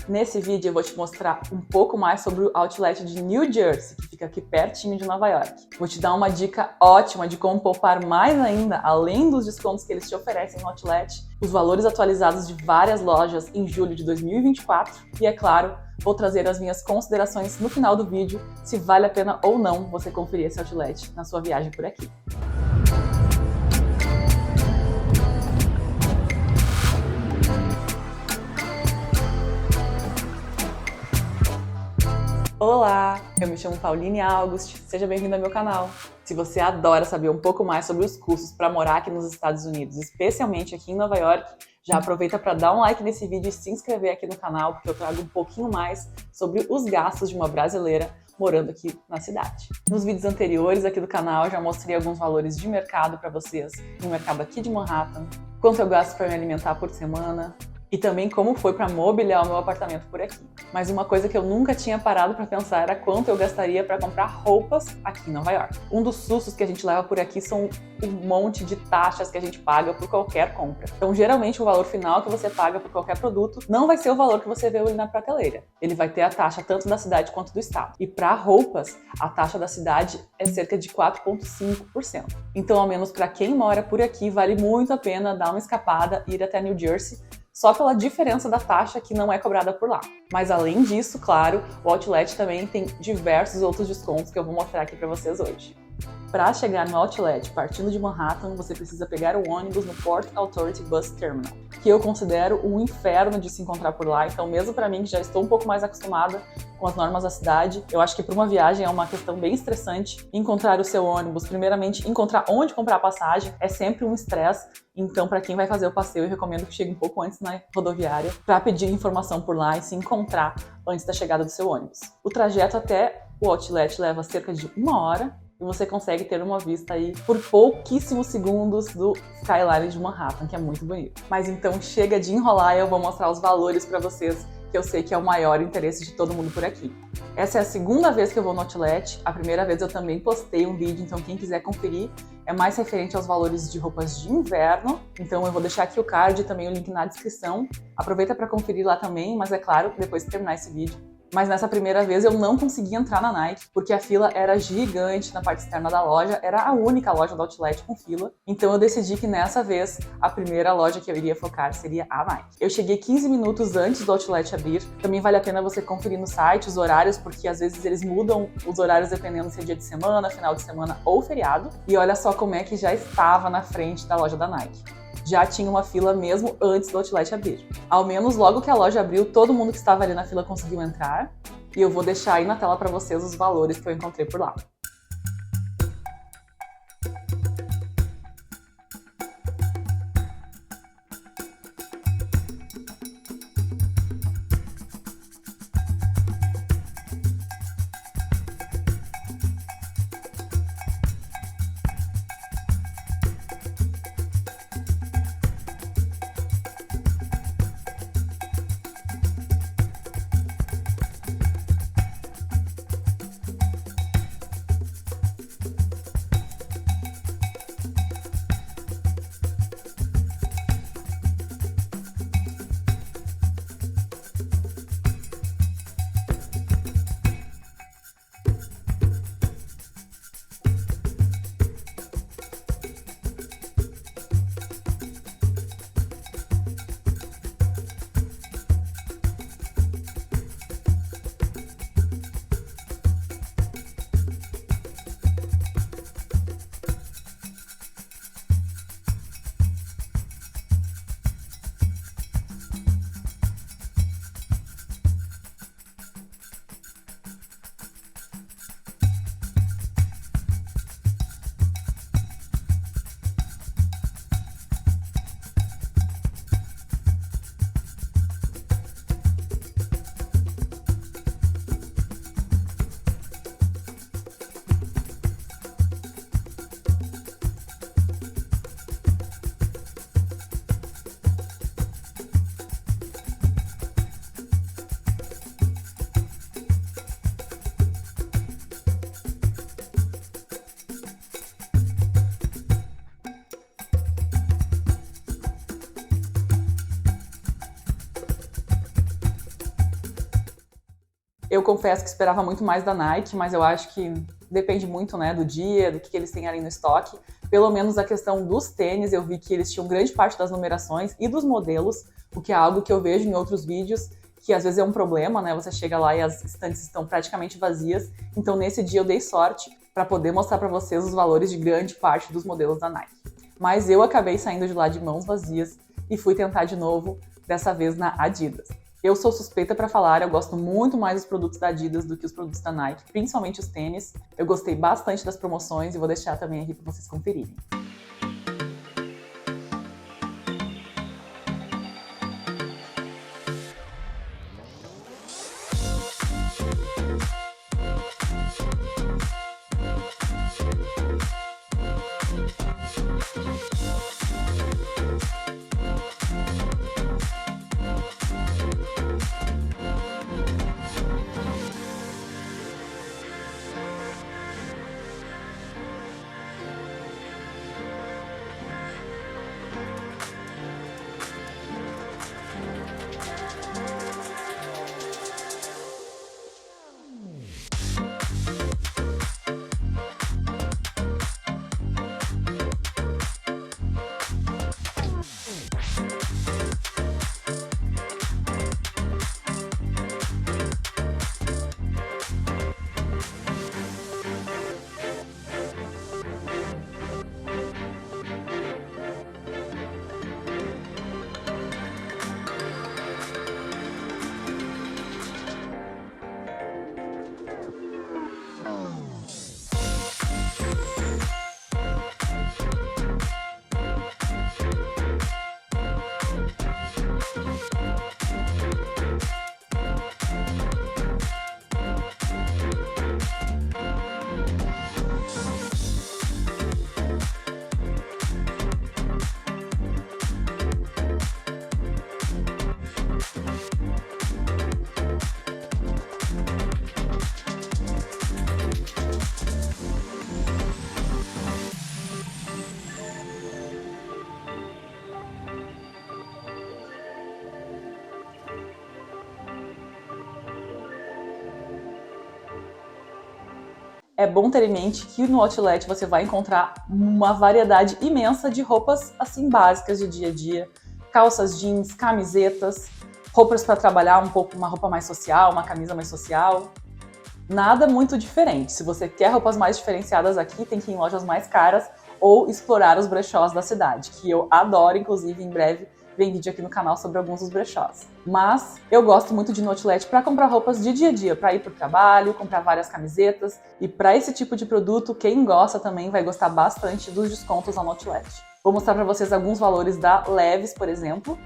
Nesse vídeo eu vou te mostrar um pouco mais sobre o Outlet de New Jersey, que fica aqui pertinho de Nova York. Vou te dar uma dica ótima de como poupar mais ainda, além dos descontos que eles te oferecem no Outlet, os valores atualizados de várias lojas em julho de 2024 e, é claro, vou trazer as minhas considerações no final do vídeo, se vale a pena ou não você conferir esse Outlet na sua viagem por aqui. Olá, eu me chamo Pauline August, seja bem-vindo ao meu canal. Se você adora saber um pouco mais sobre os custos para morar aqui nos Estados Unidos, especialmente aqui em Nova York, já aproveita para dar um like nesse vídeo e se inscrever aqui no canal, porque eu trago um pouquinho mais sobre os gastos de uma brasileira morando aqui na cidade. Nos vídeos anteriores aqui do canal eu já mostrei alguns valores de mercado para vocês, no mercado aqui de Manhattan, quanto eu gasto para me alimentar por semana, e também como foi para mobiliar o meu apartamento por aqui. Mas uma coisa que eu nunca tinha parado para pensar era quanto eu gastaria para comprar roupas aqui em Nova York. Um dos sustos que a gente leva por aqui são um monte de taxas que a gente paga por qualquer compra. Então, geralmente, o valor final que você paga por qualquer produto não vai ser o valor que você vê ali na prateleira. Ele vai ter a taxa tanto da cidade quanto do estado. E para roupas, a taxa da cidade é cerca de 4,5%. Então, ao menos para quem mora por aqui, vale muito a pena dar uma escapada e ir até New Jersey, só pela diferença da taxa que não é cobrada por lá. Mas além disso, claro, o Outlet também tem diversos outros descontos que eu vou mostrar aqui para vocês hoje. Para chegar no Outlet partindo de Manhattan, você precisa pegar o ônibus no Port Authority Bus Terminal, que eu considero um inferno de se encontrar por lá, então mesmo para mim que já estou um pouco mais acostumada com as normas da cidade, eu acho que para uma viagem é uma questão bem estressante encontrar o seu ônibus. Primeiramente, encontrar onde comprar a passagem é sempre um estresse, então para quem vai fazer o passeio eu recomendo que chegue um pouco antes na rodoviária para pedir informação por lá e se encontrar antes da chegada do seu ônibus. O trajeto até o Outlet leva cerca de 1 hora, e você consegue ter uma vista aí por pouquíssimos segundos do skyline de Manhattan, que é muito bonito. Mas então chega de enrolar e eu vou mostrar os valores para vocês, que eu sei que é o maior interesse de todo mundo por aqui. Essa é a segunda vez que eu vou no Outlet, a primeira vez eu também postei um vídeo, então quem quiser conferir é mais referente aos valores de roupas de inverno, então eu vou deixar aqui o card e também o link na descrição. Aproveita para conferir lá também, mas é claro, depois de terminar esse vídeo. Mas nessa primeira vez eu não consegui entrar na Nike, porque a fila era gigante na parte externa da loja, era a única loja do Outlet com fila, então eu decidi que nessa vez a primeira loja que eu iria focar seria a Nike. Eu cheguei 15 minutos antes do Outlet abrir, também vale a pena você conferir no site os horários, porque às vezes eles mudam os horários dependendo se é dia de semana, final de semana ou feriado, e olha só como é que já estava na frente da loja da Nike. Já tinha uma fila mesmo antes do Outlet abrir. Ao menos logo que a loja abriu, todo mundo que estava ali na fila conseguiu entrar. E eu vou deixar aí na tela para vocês os valores que eu encontrei por lá. Eu confesso que esperava muito mais da Nike, mas eu acho que depende muito, né, do dia, do que eles têm ali no estoque. Pelo menos a questão dos tênis, eu vi que eles tinham grande parte das numerações e dos modelos, o que é algo que eu vejo em outros vídeos, que às vezes é um problema, né? Você chega lá e as estantes estão praticamente vazias. Então, nesse dia eu dei sorte para poder mostrar para vocês os valores de grande parte dos modelos da Nike. Mas eu acabei saindo de lá de mãos vazias e fui tentar de novo, dessa vez na Adidas. Eu sou suspeita para falar, eu gosto muito mais dos produtos da Adidas do que os produtos da Nike, principalmente os tênis. Eu gostei bastante das promoções e vou deixar também aqui para vocês conferirem. É bom ter em mente que no Outlet você vai encontrar uma variedade imensa de roupas assim básicas de dia a dia, calças jeans, camisetas, roupas para trabalhar um pouco, uma roupa mais social, uma camisa mais social. Nada muito diferente. Se você quer roupas mais diferenciadas aqui, tem que ir em lojas mais caras ou explorar os brechós da cidade, que eu adoro, inclusive em breve vem vídeo aqui no canal sobre alguns dos brechós. Mas eu gosto muito de ir no Outlet para comprar roupas de dia a dia, para ir para o trabalho, comprar várias camisetas. E para esse tipo de produto, quem gosta também vai gostar bastante dos descontos lá no Outlet. Vou mostrar para vocês alguns valores da Levi's, por exemplo.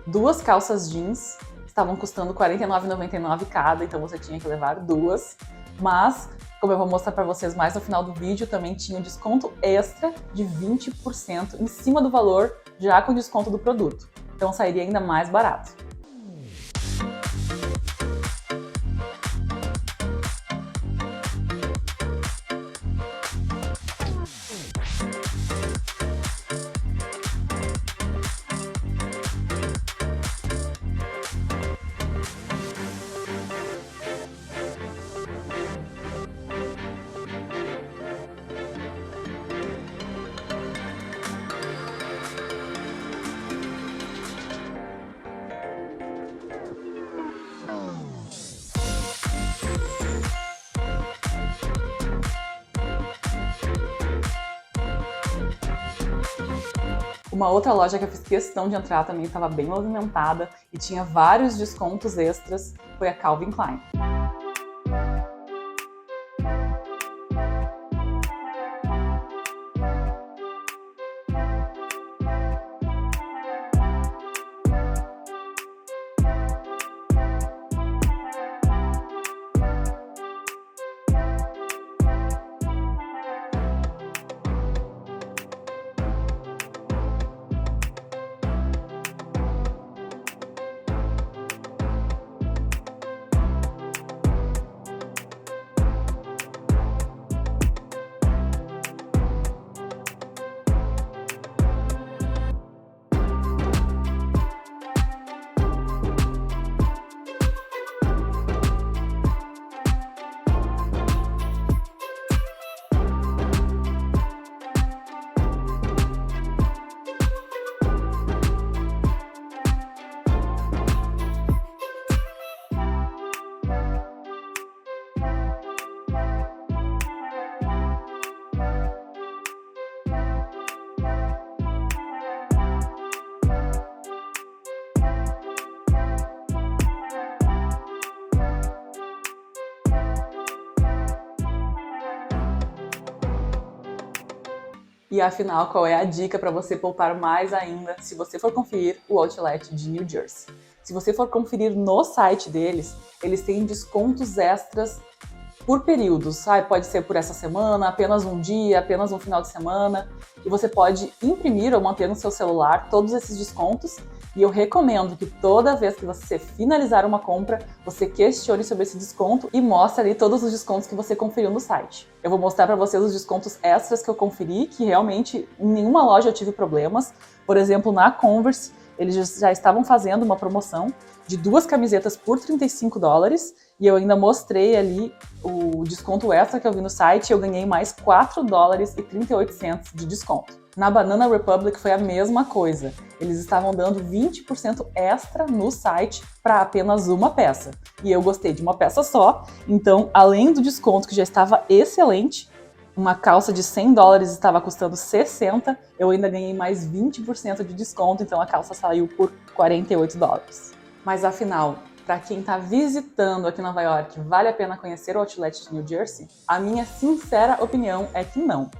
2 calças jeans estavam custando R$ 49,99 cada, então você tinha que levar 2. Mas, como eu vou mostrar para vocês mais no final do vídeo, também tinha um desconto extra de 20% em cima do valor, já com desconto do produto. Então sairia ainda mais barato. Uma outra loja que eu fiz questão de entrar também estava bem movimentada e tinha vários descontos extras, foi a Calvin Klein. E afinal, qual é a dica para você poupar mais ainda se você for conferir o Outlet de New Jersey? Se você for conferir no site deles, eles têm descontos extras por períodos, pode ser por essa semana, apenas um dia, apenas um final de semana, e você pode imprimir ou manter no seu celular todos esses descontos, e eu recomendo que toda vez que você finalizar uma compra, você questione sobre esse desconto e mostre ali todos os descontos que você conferiu no site. Eu vou mostrar para vocês os descontos extras que eu conferi, que realmente em nenhuma loja eu tive problemas. Por exemplo, na Converse, eles já estavam fazendo uma promoção de 2 camisetas por $35, e eu ainda mostrei ali o desconto extra que eu vi no site, e eu ganhei mais $4,38 de desconto. Na Banana Republic foi a mesma coisa. Eles estavam dando 20% extra no site para apenas uma peça. E eu gostei de uma peça só, então além do desconto que já estava excelente, uma calça de $100 estava custando 60, eu ainda ganhei mais 20% de desconto, então a calça saiu por $48. Mas afinal, para quem está visitando aqui em Nova York, vale a pena conhecer o Outlet de New Jersey? A minha sincera opinião é que não.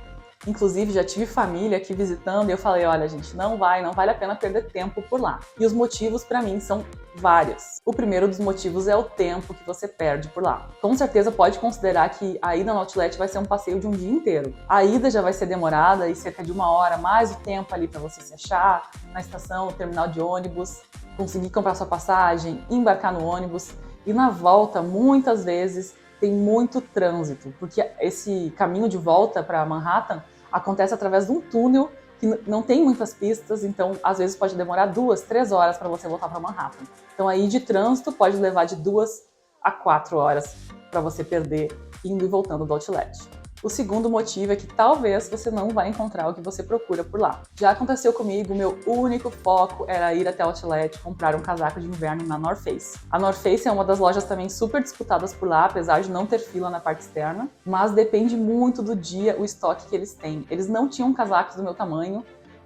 Inclusive, já tive família aqui visitando e eu falei, olha gente, não vale a pena perder tempo por lá. E os motivos para mim são vários. O primeiro dos motivos é o tempo que você perde por lá. Com certeza pode considerar que a ida no Outlet vai ser um passeio de um dia inteiro. A ida já vai ser demorada e cerca de 1 hora, mais o tempo ali para você se achar na estação, no terminal de ônibus, conseguir comprar sua passagem, embarcar no ônibus. E na volta, muitas vezes, tem muito trânsito, porque esse caminho de volta para Manhattan acontece através de um túnel que não tem muitas pistas, então às vezes pode demorar 2, 3 horas para você voltar para Manhattan. Então aí de trânsito pode levar de 2 a 4 horas para você perder indo e voltando do Outlet. O segundo motivo é que talvez você não vai encontrar o que você procura por lá. Já aconteceu comigo, meu único foco era ir até o Outlet comprar um casaco de inverno na North Face. A North Face é uma das lojas também super disputadas por lá, apesar de não ter fila na parte externa, mas depende muito do dia o estoque que eles têm. Eles não tinham casacos do meu tamanho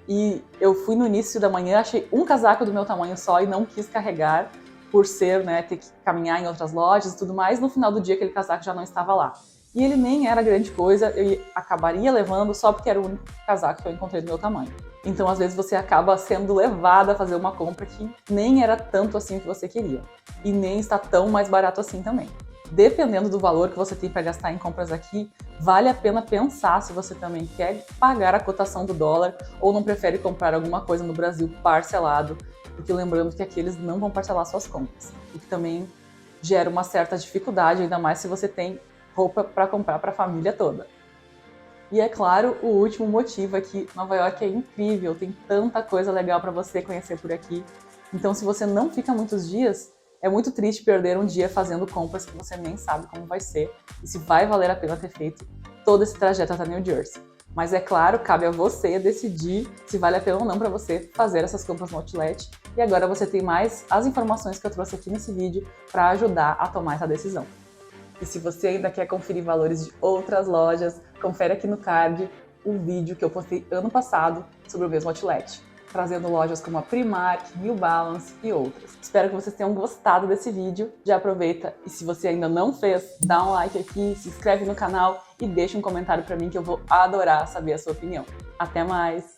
e eu fui no início da manhã, achei um casaco do meu tamanho só e não quis carregar por ser, ter que caminhar em outras lojas e tudo mais. No final do dia aquele casaco já não estava lá. E ele nem era grande coisa, eu acabaria levando só porque era o único casaco que eu encontrei do meu tamanho. Então, às vezes, você acaba sendo levada a fazer uma compra que nem era tanto assim o que você queria. E nem está tão mais barato assim também. Dependendo do valor que você tem para gastar em compras aqui, vale a pena pensar se você também quer pagar a cotação do dólar ou não prefere comprar alguma coisa no Brasil parcelado, porque lembrando que aqui eles não vão parcelar suas compras, o que também gera uma certa dificuldade, ainda mais se você tem roupa para comprar para a família toda. E é claro, o último motivo é que Nova York é incrível, tem tanta coisa legal para você conhecer por aqui. Então, se você não fica muitos dias, é muito triste perder um dia fazendo compras que você nem sabe como vai ser e se vai valer a pena ter feito todo esse trajeto até New Jersey. Mas é claro, cabe a você decidir se vale a pena ou não para você fazer essas compras no Outlet. E agora você tem mais as informações que eu trouxe aqui nesse vídeo para ajudar a tomar essa decisão. E se você ainda quer conferir valores de outras lojas, confere aqui no card o vídeo que eu postei ano passado sobre o mesmo Outlet, trazendo lojas como a Primark, New Balance e outras. Espero que vocês tenham gostado desse vídeo. Já aproveita e se você ainda não fez, dá um like aqui, se inscreve no canal e deixa um comentário para mim que eu vou adorar saber a sua opinião. Até mais!